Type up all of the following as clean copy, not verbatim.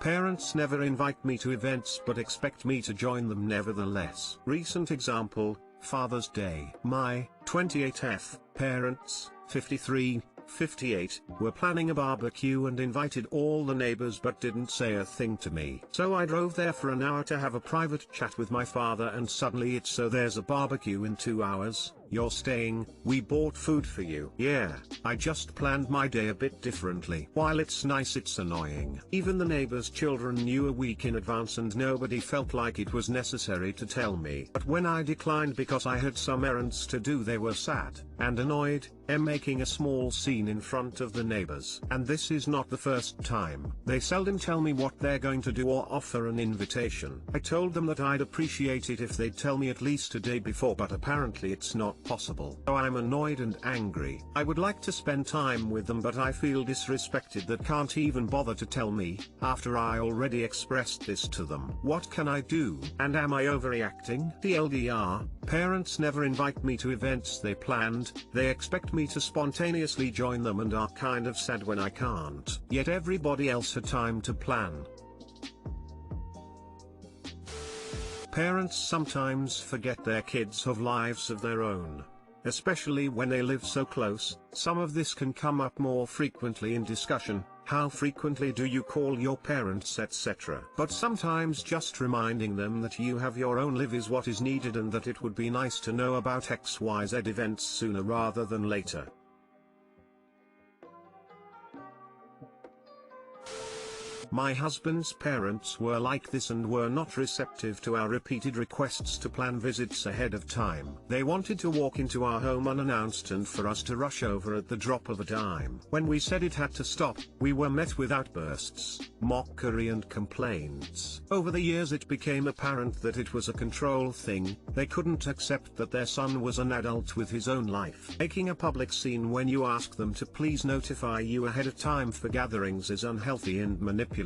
Parents never invite me to events but expect me to join them nevertheless. Recent example, Father's Day. My 28F parents, 53, 58, were planning a barbecue and invited all the neighbors but didn't say a thing to me. So I drove there for an hour to have a private chat with my father, and suddenly it's so there's a barbecue in 2 hours, you're staying, we bought food for you. Yeah, I just planned my day a bit differently. While it's nice, it's annoying. Even the neighbors' children knew a week in advance and nobody felt like it was necessary to tell me. But when I declined because I had some errands to do, they were sad and annoyed, making a small scene in front of the neighbors. And this is not the first time. They seldom tell me what they're going to do or offer an invitation. I told them that I'd appreciate it if they'd tell me at least a day before, but apparently it's not possible. So I'm annoyed and angry. I would like to spend time with them, but I feel disrespected that can't even bother to tell me, after I already expressed this to them. What can I do? And am I overreacting? TLDR, parents never invite me to events they planned, they expect me to spontaneously join them and are kind of sad when I can't. Yet everybody else had time to plan. Parents sometimes forget their kids have lives of their own. Especially when they live so close. Some of this can come up more frequently in discussion. How frequently do you call your parents, etc. But sometimes just reminding them that you have your own life is what is needed, and that it would be nice to know about XYZ events sooner rather than later. My husband's parents were like this and were not receptive to our repeated requests to plan visits ahead of time. They wanted to walk into our home unannounced and for us to rush over at the drop of a dime. When we said it had to stop, we were met with outbursts, mockery and complaints. Over the years it became apparent that it was a control thing. They couldn't accept that their son was an adult with his own life. Making a public scene when you ask them to please notify you ahead of time for gatherings is unhealthy and manipulative.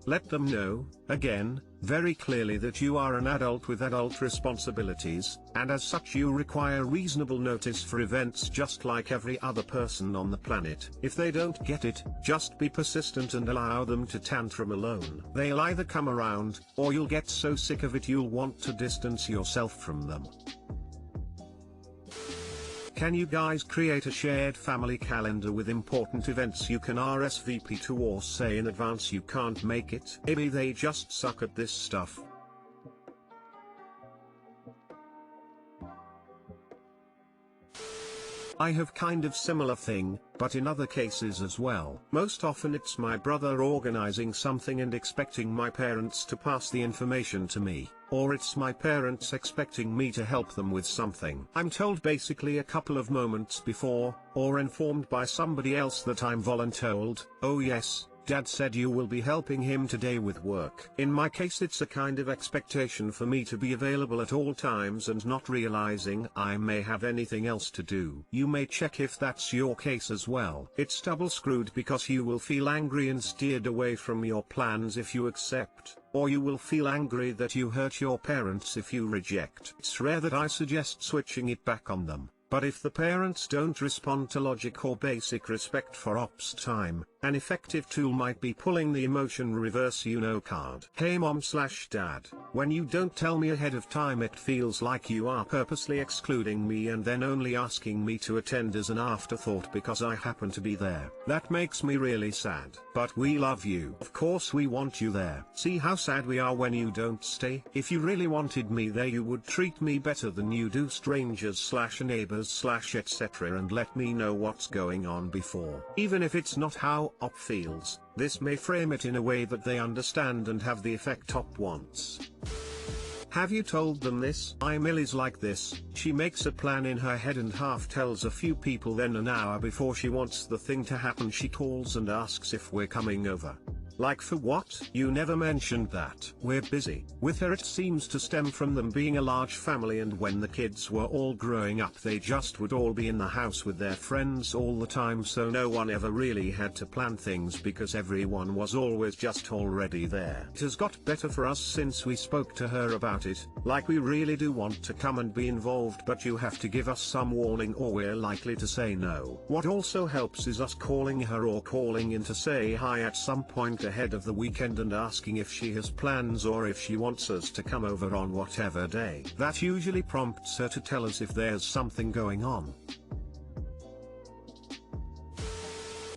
Let them know, again, very clearly that you are an adult with adult responsibilities, and as such you require reasonable notice for events just like every other person on the planet. If they don't get it, just be persistent and allow them to tantrum alone. They'll either come around, or you'll get so sick of it you'll want to distance yourself from them. Can you guys create a shared family calendar with important events you can RSVP to, or say in advance you can't make it? Maybe they just suck at this stuff. I have kind of similar thing, but in other cases as well. Most often it's my brother organizing something and expecting my parents to pass the information to me, or it's my parents expecting me to help them with something. I'm told basically a couple of moments before, or informed by somebody else that I'm voluntold, oh yes, Dad said you will be helping him today with work. In my case it's a kind of expectation for me to be available at all times and not realizing I may have anything else to do. You may check if that's your case as well. It's double screwed because you will feel angry and steered away from your plans if you accept, or you will feel angry that you hurt your parents if you reject. It's rare that I suggest switching it back on them. But if the parents don't respond to logic or basic respect for ops time, an effective tool might be pulling the emotion reverse card. Hey mom/dad, when you don't tell me ahead of time it feels like you are purposely excluding me and then only asking me to attend as an afterthought because I happen to be there. That makes me really sad. But we love you. Of course we want you there. See how sad we are when you don't stay? If you really wanted me there you would treat me better than you do strangers/neighbors/etc. and let me know what's going on before. Even if it's not how op feels, this may frame it in a way that they understand and have the effect op wants. Have you told them this? My Millie's like this. She makes a plan in her head and half tells a few people, then an hour before she wants the thing to happen she calls and asks if we're coming over. Like for what? You never mentioned that. We're busy. With her it seems to stem from them being a large family, and when the kids were all growing up they just would all be in the house with their friends all the time, so no one ever really had to plan things because everyone was always just already there. It has got better for us since we spoke to her about it, like we really do want to come and be involved but you have to give us some warning or we're likely to say no. What also helps is us calling her or calling in to say hi at some point ahead of the weekend and asking if she has plans or if she wants us to come over on whatever day. That usually prompts her to tell us if there's something going on.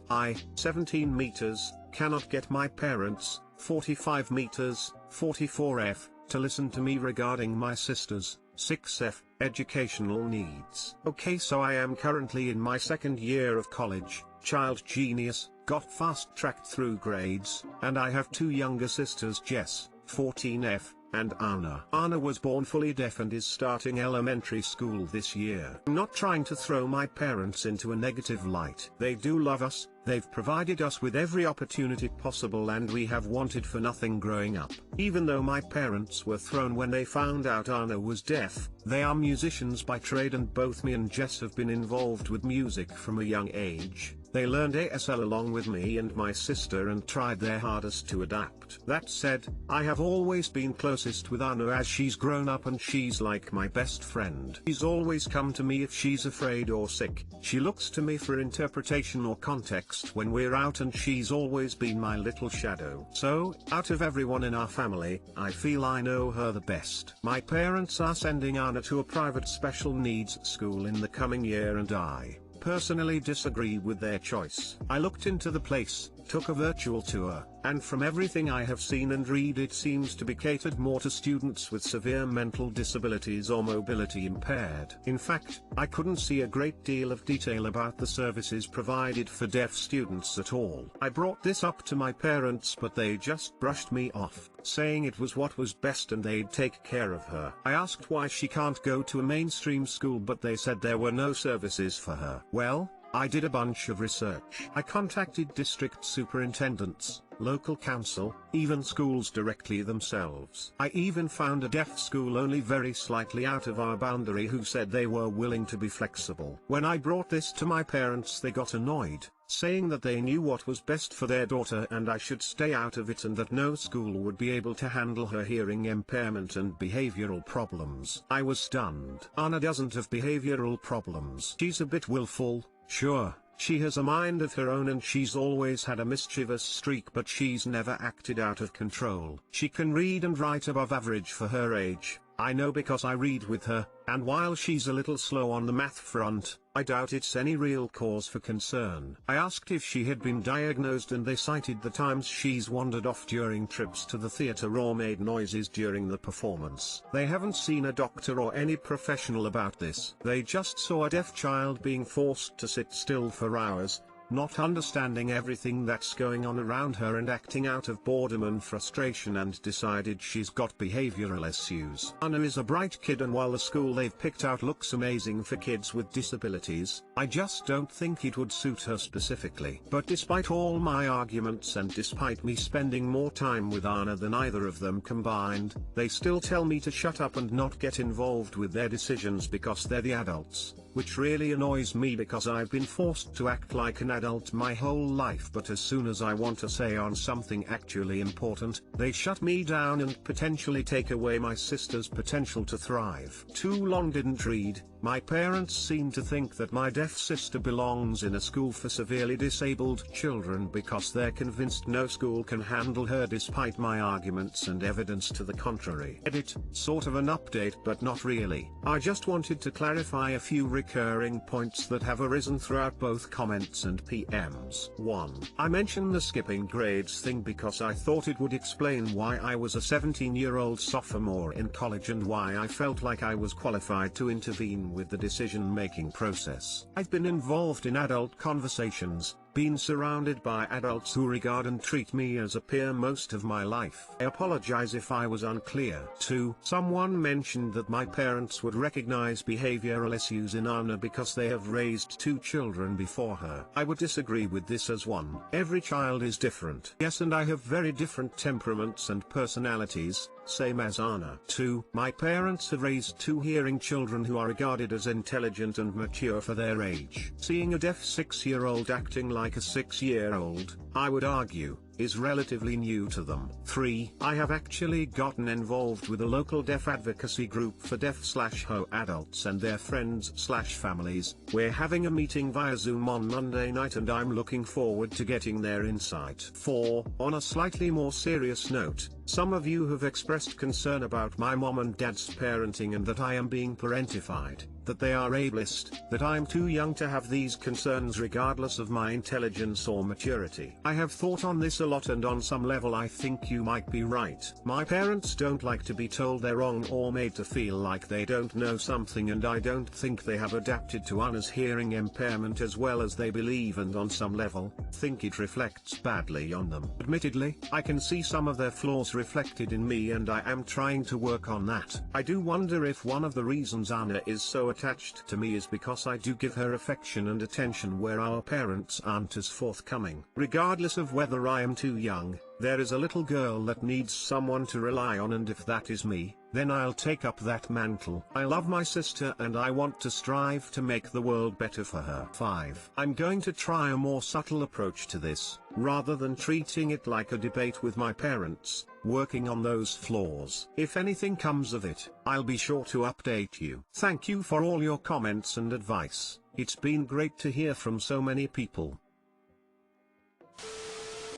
I, 17 meters, cannot get my parents, 45 meters, 44F, to listen to me regarding my sister's, 6F, educational needs. Okay, so I am currently in my second year of college, child genius, got fast-tracked through grades, and I have two younger sisters, Jess, 14F, and Anna. Anna was born fully deaf and is starting elementary school this year. I'm not trying to throw my parents into a negative light. They do love us, they've provided us with every opportunity possible, and we have wanted for nothing growing up. Even though my parents were thrown when they found out Anna was deaf, they are musicians by trade, and both me and Jess have been involved with music from a young age. They learned ASL along with me and my sister and tried their hardest to adapt. That said, I have always been closest with Anna as she's grown up and she's like my best friend. She's always come to me if she's afraid or sick. She looks to me for interpretation or context when we're out, and she's always been my little shadow. So, out of everyone in our family, I feel I know her the best. My parents are sending Anna to a private special needs school in the coming year, and I personally disagree with their choice. I looked into the place, took a virtual tour, and from everything I have seen and read, it seems to be catered more to students with severe mental disabilities or mobility impaired. In fact, I couldn't see a great deal of detail about the services provided for deaf students at all. I brought this up to my parents, but they just brushed me off, saying it was what was best and they'd take care of her. I asked why she can't go to a mainstream school, but they said there were no services for her. Well, I did a bunch of research. I contacted district superintendents, local council, even schools directly themselves. I even found a deaf school only very slightly out of our boundary who said they were willing to be flexible. When I brought this to my parents, they got annoyed, saying that they knew what was best for their daughter and I should stay out of it, and that no school would be able to handle her hearing impairment and behavioral problems. I was stunned. Anna doesn't have behavioral problems. She's a bit willful. Sure, she has a mind of her own and she's always had a mischievous streak, but she's never acted out of control. She can read and write above average for her age. I know because I read with her, and while she's a little slow on the math front, I doubt it's any real cause for concern. I asked if she had been diagnosed, and they cited the times she's wandered off during trips to the theater or made noises during the performance. They haven't seen a doctor or any professional about this. They just saw a deaf child being forced to sit still for hours, not understanding everything that's going on around her and acting out of boredom and frustration, and decided she's got behavioral issues. Anna is a bright kid, and while the school they've picked out looks amazing for kids with disabilities, I just don't think it would suit her specifically. But despite all my arguments and despite me spending more time with Anna than either of them combined, they still tell me to shut up and not get involved with their decisions because they're the adults, which really annoys me because I've been forced to act like an adult my whole life. But as soon as I want to say on something actually important, they shut me down and potentially take away my sister's potential to thrive. Too long didn't read. My parents seem to think that my deaf sister belongs in a school for severely disabled children because they're convinced no school can handle her, despite my arguments and evidence to the contrary. Edit, sort of an update but not really. I just wanted to clarify a few recurring points that have arisen throughout both comments and PMs. 1. I mentioned the skipping grades thing because I thought it would explain why I was a 17-year-old sophomore in college and why I felt like I was qualified to intervene with the decision-making process. I've been involved in adult conversations, been surrounded by adults who regard and treat me as a peer most of my life. I apologize if I was unclear. 2. Someone mentioned that my parents would recognize behavioral issues in Anna because they have raised two children before her. I would disagree with this, as 1. Every child is different. Yes, and I have very different temperaments and personalities, same as Anna. 2. My parents have raised two hearing children who are regarded as intelligent and mature for their age. Seeing a deaf 6-year-old acting like a 6-year-old, I would argue, is relatively new to them. 3. I have actually gotten involved with a local deaf advocacy group for deaf/ho adults and their friends/families. We're having a meeting via Zoom on Monday night and I'm looking forward to getting their insight. 4. On a slightly more serious note, some of you have expressed concern about my mom and dad's parenting and that I am being parentified, that they are ableist, that I'm too young to have these concerns regardless of my intelligence or maturity. I have thought on this a lot and on some level I think you might be right. My parents don't like to be told they're wrong or made to feel like they don't know something, and I don't think they have adapted to Anna's hearing impairment as well as they believe, and on some level, think it reflects badly on them. Admittedly, I can see some of their flaws reflected in me and I am trying to work on that. I do wonder if one of the reasons Anna is so attached to me is because I do give her affection and attention where our parents aren't as forthcoming. Regardless of whether I am too young, there is a little girl that needs someone to rely on, and if that is me, then I'll take up that mantle. I love my sister and I want to strive to make the world better for her. 5. I'm going to try a more subtle approach to this, rather than treating it like a debate with my parents, working on those flaws. If anything comes of it, I'll be sure to update you. Thank you for all your comments and advice. It's been great to hear from so many people.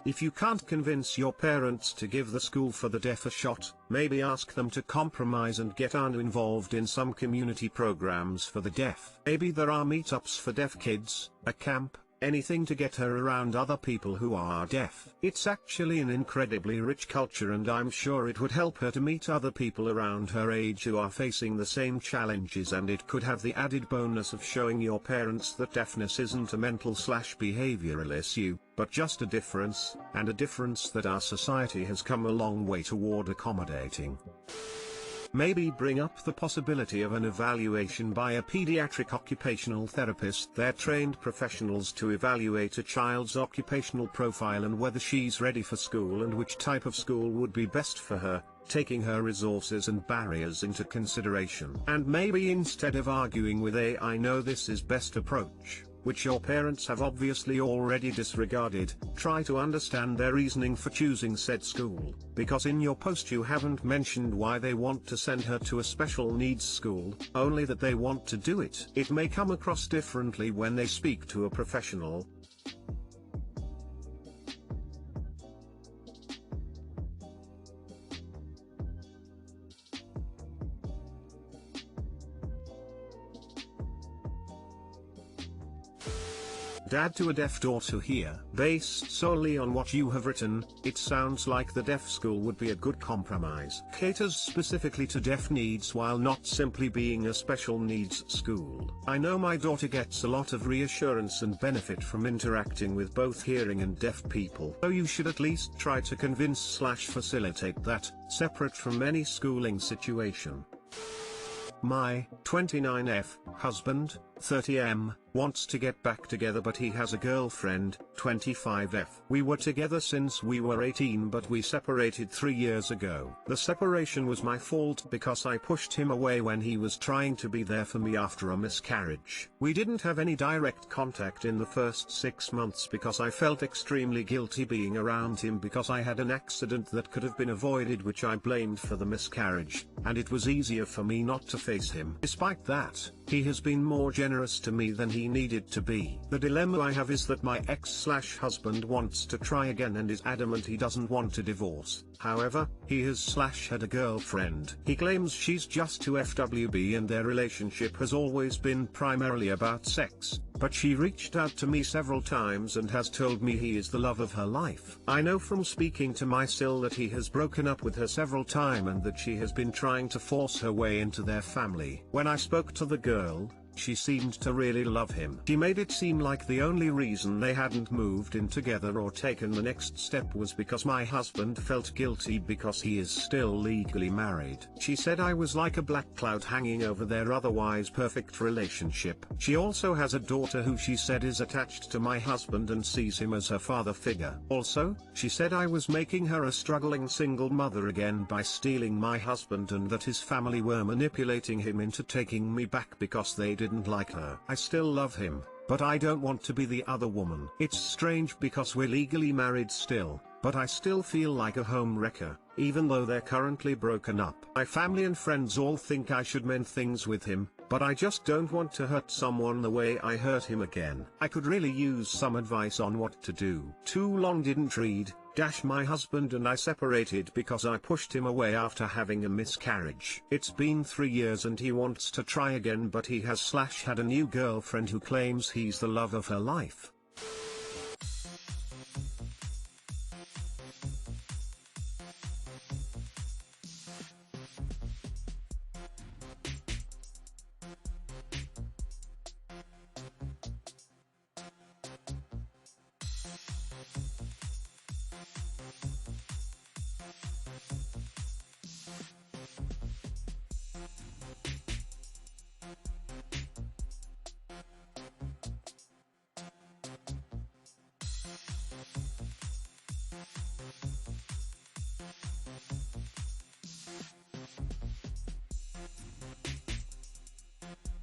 If you can't convince your parents to give the school for the deaf a shot, maybe ask them to compromise and get Anna involved in some community programs for the deaf. Maybe there are meetups for deaf kids, a camp, anything to get her around other people who are deaf. It's actually an incredibly rich culture and I'm sure it would help her to meet other people around her age who are facing the same challenges, and it could have the added bonus of showing your parents that deafness isn't a mental/behavioral issue, but just a difference, and a difference that our society has come a long way toward accommodating. Maybe bring up the possibility of an evaluation by a pediatric occupational therapist. They're trained professionals to evaluate a child's occupational profile and whether she's ready for school and which type of school would be best for her, taking her resources and barriers into consideration. And maybe instead of arguing with "I know this is best" approach, which your parents have obviously already disregarded, try to understand their reasoning for choosing said school, because in your post you haven't mentioned why they want to send her to a special needs school, only that they want to do it. It may come across differently when they speak to a professional. Dad to a deaf daughter here. Based solely on what you have written, it sounds like the deaf school would be a good compromise. Caters specifically to deaf needs while not simply being a special needs school. I know my daughter gets a lot of reassurance and benefit from interacting with both hearing and deaf people. So you should at least try to convince/facilitate that, separate from any schooling situation. My 29F husband, 30M, wants to get back together but he has a girlfriend, 25F. We were together since we were 18 but we separated 3 years ago. The separation was my fault because I pushed him away when he was trying to be there for me after a miscarriage. We didn't have any direct contact in the first 6 months because I felt extremely guilty being around him because I had an accident that could have been avoided which I blamed for the miscarriage, and it was easier for me not to face him. Despite that, he has been more generous to me than he needed to be. The dilemma I have is that my ex/husband wants to try again and is adamant he doesn't want a divorce. However, he has/had a girlfriend. He claims she's just too FWB and their relationship has always been primarily about sex, but she reached out to me several times and has told me he is the love of her life. I know from speaking to my Sil that he has broken up with her several times and that she has been trying to force her way into their family. When I spoke to the girl, she seemed to really love him. She made it seem like the only reason they hadn't moved in together or taken the next step was because my husband felt guilty because he is still legally married. She said I was like a black cloud hanging over their otherwise perfect relationship. She also has a daughter who she said is attached to my husband and sees him as her father figure. Also, she said I was making her a struggling single mother again by stealing my husband and that his family were manipulating him into taking me back because they didn't like her. I still love him, but I don't want to be the other woman. It's strange because we're legally married still, but I still feel like a home wrecker, even though they're currently broken up. My family and friends all think I should mend things with him, but I just don't want to hurt someone the way I hurt him again. I could really use some advice on what to do. Too long didn't read. My husband and I separated because I pushed him away after having a miscarriage. It's been 3 years and he wants to try again, but he has / had a new girlfriend who claims he's the love of her life.